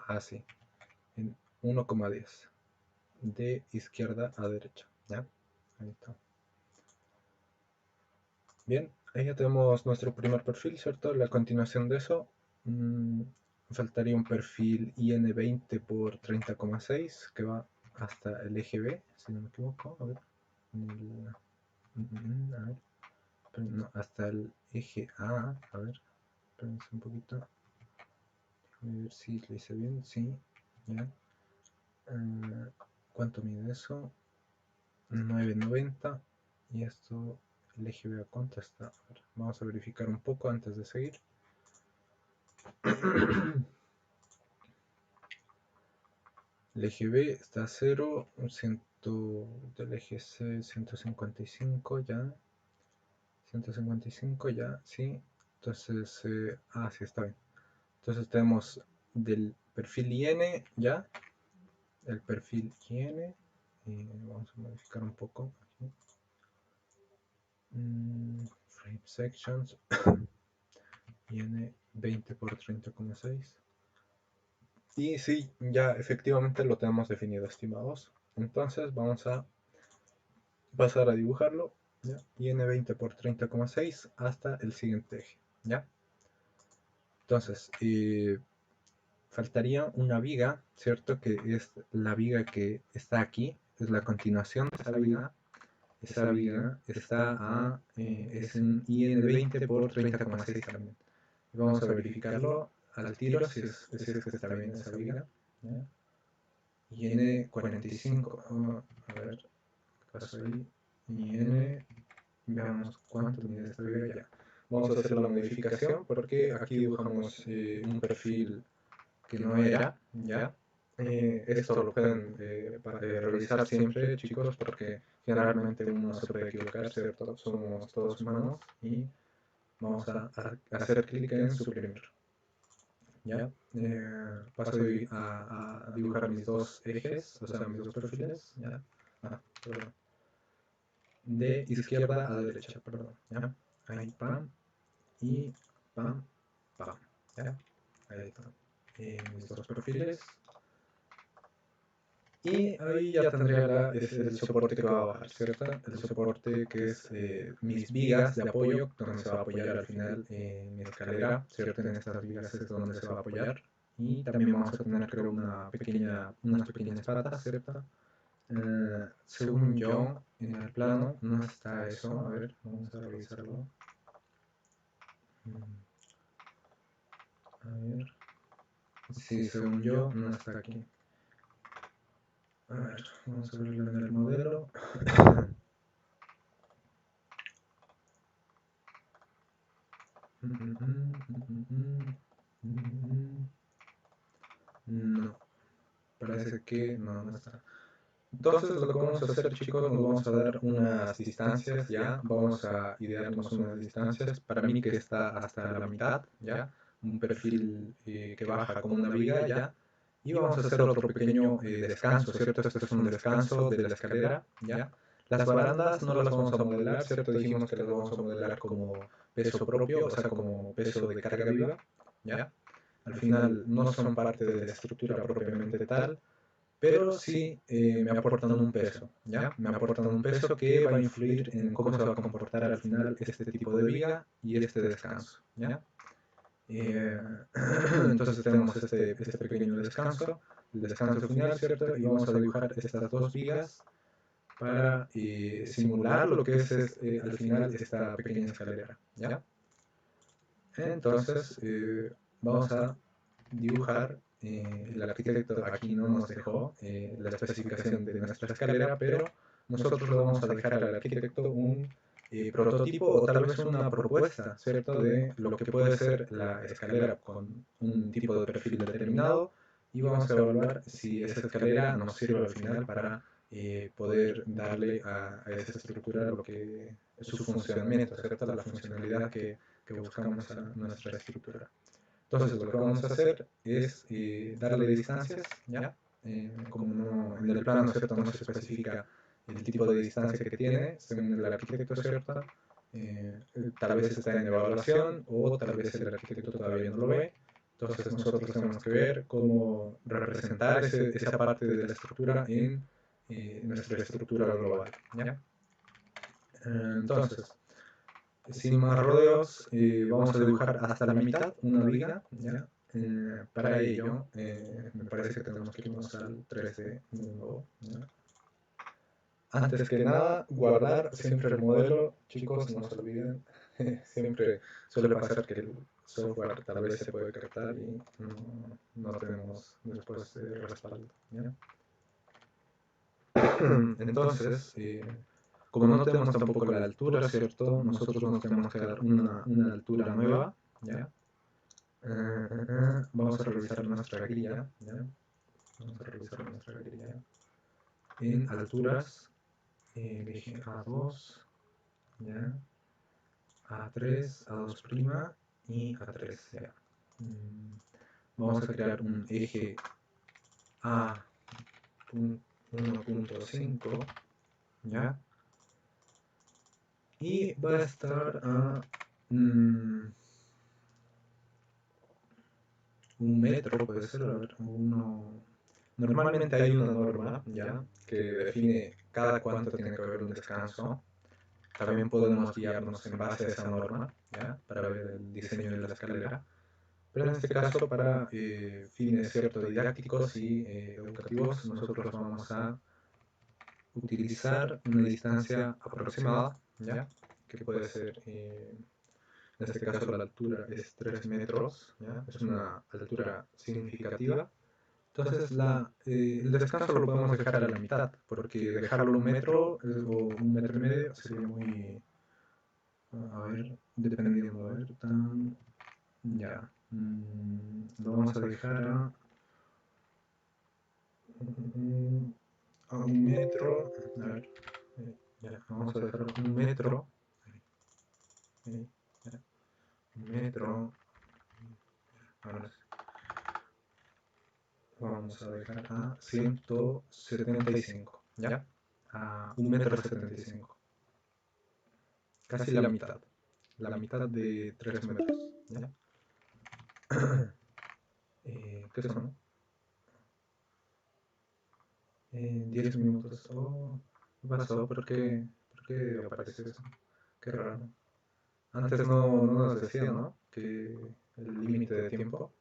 así, en 1,10, de izquierda a derecha, ¿ya? Ahí está. Bien, ahí ya tenemos nuestro primer perfil, ¿cierto? La continuación de eso, faltaría un perfil IN20 por 30,6 que va hasta el eje B, si no me equivoco. A ver, a ver, no, hasta el eje A. A ver, espérense un poquito. A ver si lo hice bien, sí, ya. ¿Cuánto mide eso? 9,90. Y esto, el eje B a cuánto está. A ver, vamos a verificar un poco antes de seguir. El eje B está a 0, del eje C 155 ya. 155 ya, sí. Entonces, sí, está bien. Entonces tenemos del perfil IN ya. El perfil IN. Vamos a modificar un poco aquí. Frame sections. IN 20 por 30,6. Y sí, ya efectivamente lo tenemos definido, estimados. Entonces vamos a pasar a dibujarlo, ¿ya? IN 20 por 30,6 hasta el siguiente eje, ¿ya? Entonces, faltaría una viga, ¿cierto? Que es la viga que está aquí, es la continuación de esa viga. Esa viga está es un IN 20 por 30,6 también. Y vamos a verificarlo al tiro si es que está bien esa viga, ¿ya? IN 45, a ver, ¿qué pasó ahí? IN, veamos cuánto mide esta viga ya. Vamos a hacer la modificación porque aquí dibujamos un perfil que no era, ¿ya? Esto lo pueden revisar siempre, chicos, porque generalmente uno se puede equivocar, ¿cierto? Somos todos humanos y vamos a hacer clic en suprimir, ¿ya? Paso a dibujar mis dos ejes, o sea, mis dos perfiles, ¿ya? Perdón. De izquierda a derecha, perdón, ¿ya? Ahí, pam, y pam, pam, ¿ya? Ahí están mis dos perfiles. Y ahí ya tendría el soporte que va a bajar, ¿cierto? El soporte que es mis vigas de apoyo, donde se va a apoyar al final mi escalera, ¿cierto? En estas vigas es donde se va a apoyar. Y también vamos a tener, creo, unas pequeñas patas, ¿cierto? Según yo, en el plano no está eso. A ver, vamos a revisarlo. ver. Sí, según yo, no está aquí. A ver, vamos a verlo en el modelo. No, parece que no está. Entonces lo que vamos a hacer, chicos, nos vamos a dar unas distancias, ¿ya? Vamos a idearnos unas distancias. Para mí que está hasta la mitad, ¿ya? Un perfil que baja como una viga, ¿ya? Y vamos a hacer otro pequeño descanso, ¿cierto? Este es un descanso de la escalera, ¿ya? Las barandas no las vamos a modelar, ¿cierto? Dijimos que las vamos a modelar como peso propio, o sea, como peso de carga viva, ¿ya? Al final no son parte de la estructura propiamente tal, pero sí me aportan un peso, ¿ya? Me aportan un peso que va a influir en cómo se va a comportar al final este tipo de viga y este descanso, ¿ya? Eh, entonces tenemos este pequeño descanso, el descanso final, ¿cierto? Y vamos a dibujar estas dos vigas para simular lo que es al final esta pequeña escalera, ¿ya? Entonces vamos a dibujar, el arquitecto aquí no nos dejó la especificación de nuestra escalera, pero nosotros le vamos a dejar al arquitecto un prototipo o tal vez una propuesta, ¿cierto? De lo que puede ser la escalera con un tipo de perfil determinado y vamos a evaluar si esa escalera nos sirve al final para poder darle a esa estructura lo que es su funcionamiento, ¿cierto? La funcionalidad que buscamos a nuestra estructura. Entonces lo que vamos a hacer es darle distancias, ¿ya? Como en el plano, ¿cierto? No se especifica el tipo de distancia que tiene, según el arquitecto, ¿cierto? Tal vez está en evaluación o tal vez el arquitecto todavía no lo ve. Entonces nosotros tenemos que ver cómo representar esa parte de la estructura en nuestra estructura global, ¿ya? Entonces, sin más rodeos, vamos a dibujar hasta la mitad una viga, ¿ya? Para ello, me parece que tenemos que irnos al 3D nuevo, ¿ya? Antes que nada, guardar siempre el modelo, chicos, no se olviden. Siempre suele pasar que el software tal vez se puede captar y no tenemos después respaldo, ¿ya? Entonces, como no tenemos tampoco la altura, ¿cierto? Nosotros nos tenemos que dar una altura nueva, ¿ya? Vamos a revisar nuestra grilla, ¿ya? Vamos a revisar nuestra grilla. En alturas, elige A2, ¿ya? A3, A2' y A3, ¿ya? Vamos a crear un eje A1.5, ¿ya? Y va a estar a 1 metro, puede ser, a ver, Normalmente hay una norma, ¿ya? Que define cada cuánto tiene que haber un descanso. También podemos guiarnos en base a esa norma, ¿ya? Para ver el diseño de la escalera. Pero en este caso, para fines cierto didácticos y educativos, nosotros vamos a utilizar una distancia aproximada, ¿ya? Que puede ser, en este caso la altura es 3 metros, ¿ya? Es una altura significativa. Entonces el descanso lo podemos dejar a la mitad, porque dejarlo 1 metro o 1 metro y medio sería muy, a ver, dependiendo, a ver, ya, lo vamos a dejar a 1 metro, a ver, ya, vamos a dejar 1 metro, ya, 1 metro, ahora sí, vamos a dejar a 175, ¿ya? A 1,75 m, casi la mitad de 3 metros, ¿ya? ¿Qué son? 10 minutos. Oh, ¿qué pasó? ¿Por qué aparece eso? Qué raro. Antes no nos decía, ¿no? Que el límite de tiempo.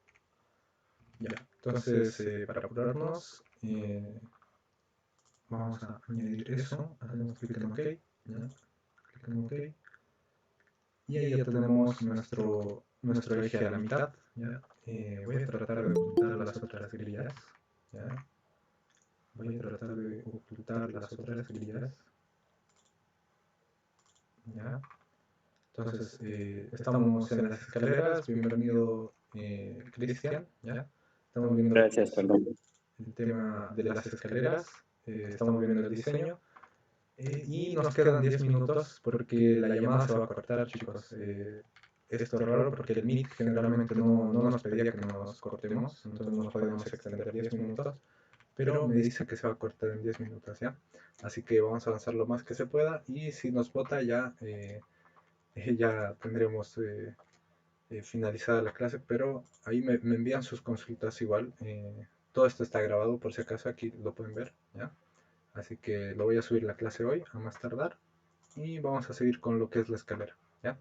Ya, entonces para apurarnos, vamos a añadir eso. Hacemos clic en OK. ¿Ya? Clic en OK. Y ahí ya tenemos nuestro eje a la mitad, ¿ya? Voy a tratar de ocultar las otras grillas, ¿ya? Voy a tratar de ocultar las otras grillas, ¿ya? Entonces, estamos en las escaleras. Bienvenido, Cristian, ¿ya? Estamos viendo
Gracias, perdón.
el tema de las escaleras, estamos viendo el diseño, y nos quedan 10 minutos porque la llamada se va a cortar, chicos. Esto es raro porque el Meet generalmente no nos pedía que nos cortemos, entonces no podemos extender 10 minutos, pero me dice que se va a cortar en 10 minutos, ¿ya? Así que vamos a avanzar lo más que se pueda y si nos vota ya, ya tendremos finalizada la clase, pero ahí me envían sus consultas igual. Todo esto está grabado por si acaso, aquí lo pueden ver, ¿ya? Así que lo voy a subir la clase hoy, a más tardar, y vamos a seguir con lo que es la escalera, ¿ya?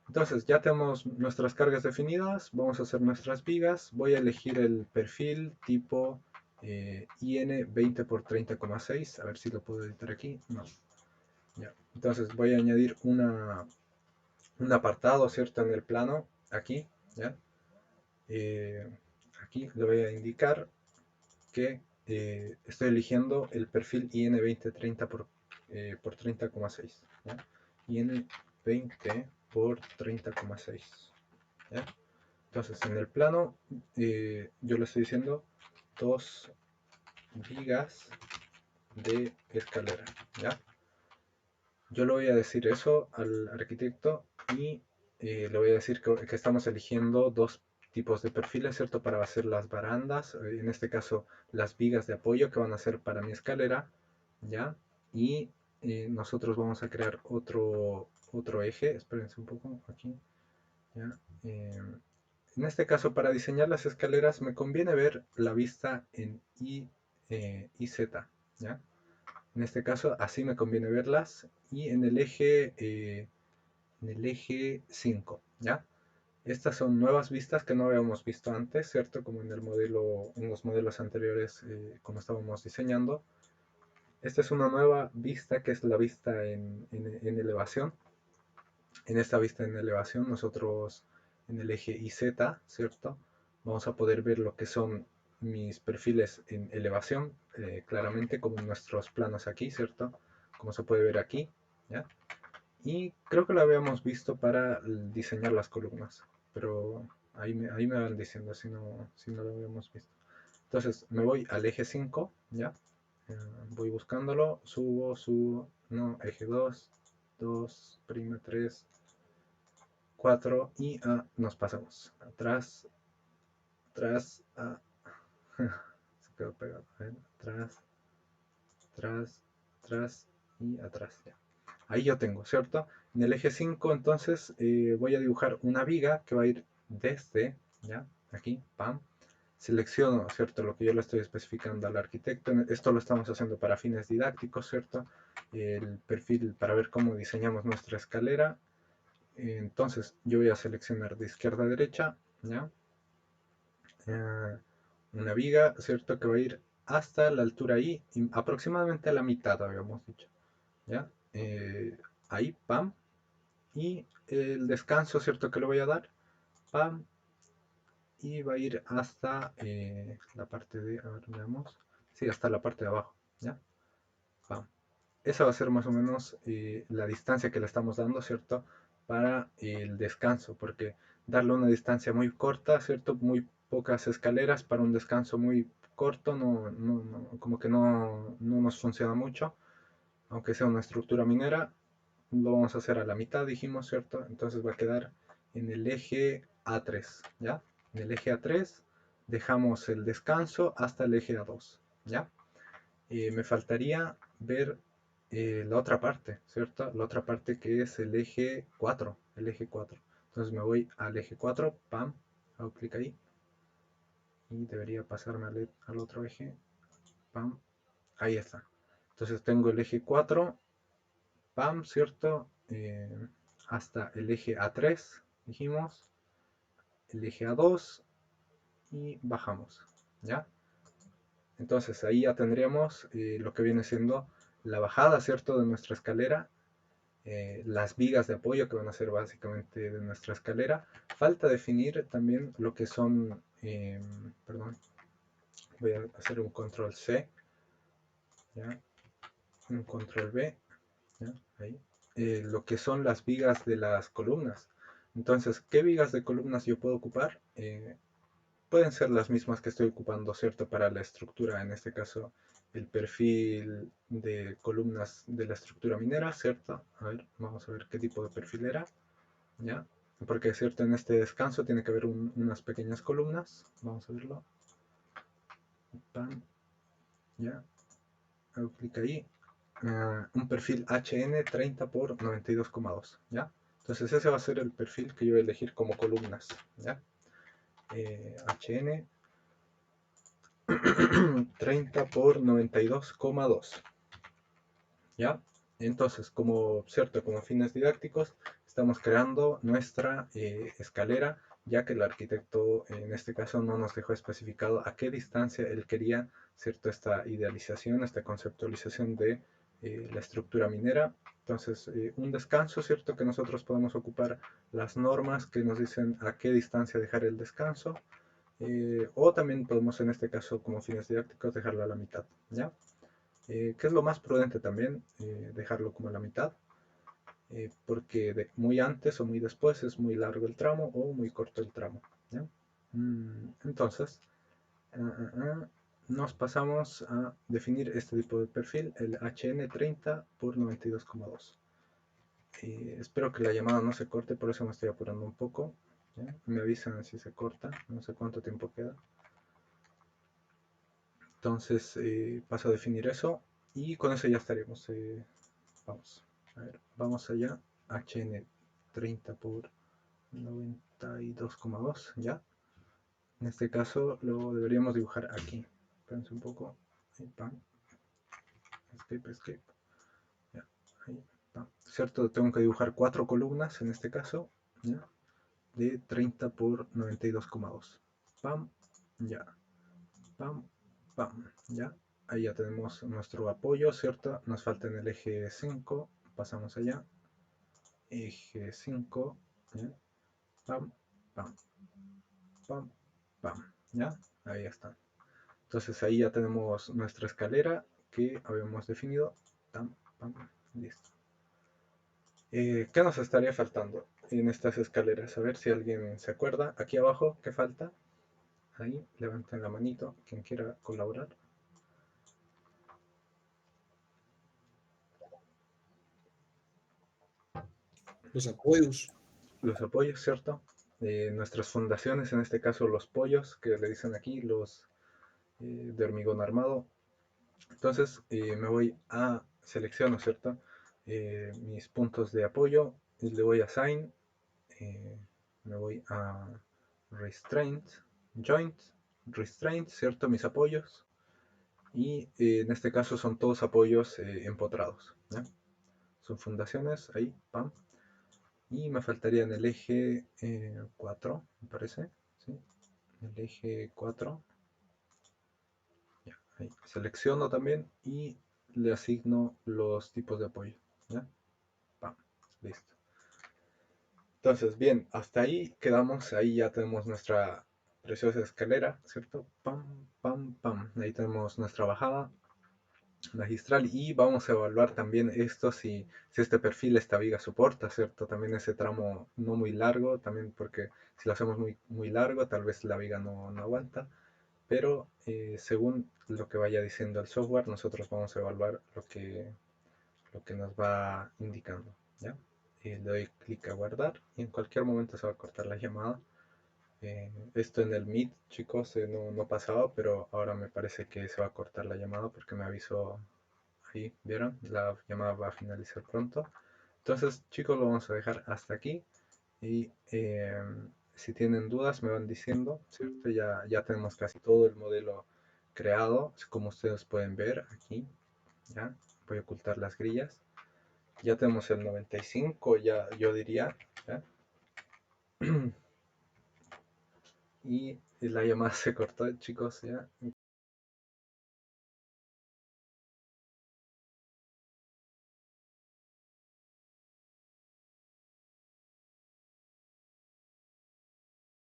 Entonces ya tenemos nuestras cargas definidas, vamos a hacer nuestras vigas, voy a elegir el perfil tipo IN 20 por 30,6, a ver si lo puedo editar aquí, no, ya. Entonces voy a añadir un apartado, ¿cierto? En el plano, aquí, ¿ya? Aquí le voy a indicar que estoy eligiendo el perfil IN 2030 por 30,6, ¿ya? IN 20 por 30,6, ¿ya? Entonces en el plano yo le estoy diciendo 2 vigas de escalera, ¿ya? Yo le voy a decir eso al arquitecto y le voy a decir que estamos eligiendo dos tipos de perfiles, ¿cierto? Para hacer las barandas, en este caso las vigas de apoyo que van a ser para mi escalera, ¿ya? Y nosotros vamos a crear otro eje, espérense un poco aquí, ¿ya? En este caso, para diseñar las escaleras me conviene ver la vista en IZ, ¿ya? En este caso, así me conviene verlas. Y en el eje 5, ¿ya? Estas son nuevas vistas que no habíamos visto antes, ¿cierto? Como en el modelo, en los modelos anteriores, como estábamos diseñando. Esta es una nueva vista que es la vista en elevación. En esta vista en elevación, nosotros en el eje IZ, ¿cierto? Vamos a poder ver lo que son mis perfiles en elevación, claramente como en nuestros planos aquí, ¿cierto? Como se puede ver aquí, ¿ya? Y creo que lo habíamos visto para diseñar las columnas, pero ahí me van diciendo si no lo habíamos visto. Entonces me voy al eje 5, ¿ya? Voy buscándolo, subo, no, eje 2, 2, prima 3, 4 y nos pasamos. Atrás, atrás, se quedó pegado. Atrás, atrás, atrás y atrás. Ya. Ahí yo tengo, ¿cierto? En el eje 5 entonces voy a dibujar una viga que va a ir desde, ¿ya? Aquí, pam. Selecciono, ¿cierto? Lo que yo le estoy especificando al arquitecto. Esto lo estamos haciendo para fines didácticos, ¿cierto? El perfil para ver cómo diseñamos nuestra escalera. Entonces yo voy a seleccionar de izquierda a derecha, ¿ya? Una viga, ¿cierto? Que va a ir hasta la altura ahí, aproximadamente a la mitad, habíamos dicho, ¿ya? Ahí, pam, y el descanso, ¿cierto? Que le voy a dar, pam, y va a ir hasta la parte de, a ver, veamos, sí, hasta la parte de abajo, ¿ya? Pam. Esa va a ser más o menos la distancia que le estamos dando, ¿cierto? Para el descanso, porque darle una distancia muy corta, ¿cierto? Muy pocas escaleras para un descanso muy corto, como que no nos funciona mucho, aunque sea una estructura minera, lo vamos a hacer a la mitad, dijimos, ¿cierto? Entonces va a quedar en el eje A3, ¿ya? En el eje A3 dejamos el descanso hasta el eje A2, ¿ya? Me faltaría ver la otra parte, ¿cierto? La otra parte que es el eje 4, el eje 4. Entonces me voy al eje 4, pam, hago clic ahí y debería pasarme al otro eje, pam, ahí está. Entonces tengo el eje 4, pam, ¿cierto? Hasta el eje A3, dijimos, el eje A2 y bajamos, ¿ya? Entonces ahí ya tendríamos lo que viene siendo la bajada, ¿cierto? De nuestra escalera. las vigas de apoyo que van a ser básicamente de nuestra escalera. Falta definir también lo que son, perdón, voy a hacer un control C, ¿ya? Un control V, ¿ya? Ahí. Lo que son las vigas de las columnas. Entonces, ¿qué vigas de columnas yo puedo ocupar? Pueden ser las mismas que estoy ocupando, ¿cierto? Para la estructura, en este caso, el perfil de columnas de la estructura minera, ¿cierto? A ver, vamos a ver qué tipo de perfil era, ¿ya? Porque, ¿cierto? En este descanso tiene que haber unas pequeñas columnas. Vamos a verlo. Pam, ¿ya? Hago clic ahí. Un perfil HN 30 por 92,2, ¿ya? Entonces ese va a ser el perfil que yo voy a elegir como columnas, ¿ya? HN 30 por 92,2, ¿ya? Entonces, como cierto, como fines didácticos, estamos creando nuestra escalera, ya que el arquitecto en este caso no nos dejó especificado a qué distancia él quería, cierto, esta idealización, esta conceptualización de la estructura minera. Entonces, un descanso, cierto, que nosotros podemos ocupar las normas que nos dicen a qué distancia dejar el descanso, o también podemos en este caso como fines didácticos dejarlo a la mitad, ¿ya? Que es lo más prudente también, dejarlo como a la mitad, porque muy antes o muy después es muy largo el tramo o muy corto el tramo, ¿ya? Entonces, nos pasamos a definir este tipo de perfil, el HN30 por 92,2. Espero que la llamada no se corte, por eso me estoy apurando un poco, ¿ya? Me avisan si se corta, no sé cuánto tiempo queda. Entonces paso a definir eso y con eso ya estaremos. Vamos, a ver, vamos allá. HN30 por 92,2, ¿ya? En este caso lo deberíamos dibujar aquí. Espérense un poco. Ahí, pam. Escape, escape. Ya, ahí, pam. ¿Cierto? Tengo que dibujar 4 columnas en este caso, ¿ya? De 30 por 92,2. Pam, ya. Pam, pam, ya. Ahí ya tenemos nuestro apoyo, ¿cierto? Nos falta en el eje 5. Pasamos allá. Eje 5. ¿Ya? Pam, pam, pam, pam. ¿Ya? Ahí está. Entonces ahí ya tenemos nuestra escalera que habíamos definido. Pam, pam, listo. ¿Qué nos estaría faltando en estas escaleras? A ver si alguien se acuerda. Aquí abajo, ¿qué falta? Ahí, levanten la manito, quien quiera colaborar.
Los apoyos.
Los apoyos, ¿cierto? Nuestras fundaciones, en este caso los pollos, que le dicen aquí, los de hormigón armado. Entonces me voy a selecciono, ¿cierto? Mis puntos de apoyo, y le voy a Assign, me voy a Restraint, Joint, Restraint, ¿cierto? Mis apoyos. Y en este caso son todos apoyos empotrados, ¿ya? Son fundaciones, ahí, pam. Y me faltaría en el eje 4, me parece. ¿Sí? El eje 4. Ya, ahí. Selecciono también y le asigno los tipos de apoyo. ¿Ya? Pam, listo. Entonces, bien, hasta ahí quedamos. Ahí ya tenemos nuestra preciosa escalera, ¿cierto? Pam, pam, pam. Ahí tenemos nuestra bajada magistral y vamos a evaluar también esto si este perfil, esta viga soporta, ¿cierto? También ese tramo no muy largo, también porque si lo hacemos muy largo tal vez la viga no aguanta, pero según lo que vaya diciendo el software nosotros vamos a evaluar lo que nos va indicando, ¿ya? Le doy clic a guardar y en cualquier momento se va a cortar la llamada. Esto en el Meet, chicos, no pasaba, pero ahora me parece que se va a cortar la llamada porque me avisó ahí, ¿vieron? La llamada va a finalizar pronto. Entonces, chicos, lo vamos a dejar hasta aquí. Y si tienen dudas, me van diciendo, ¿cierto? Ya tenemos casi todo el modelo creado, como ustedes pueden ver aquí. ¿Ya? Voy a ocultar las grillas. Ya tenemos el 95, ya yo diría. ¿Ya? Y la llamada se cortó, chicos, ¿ya?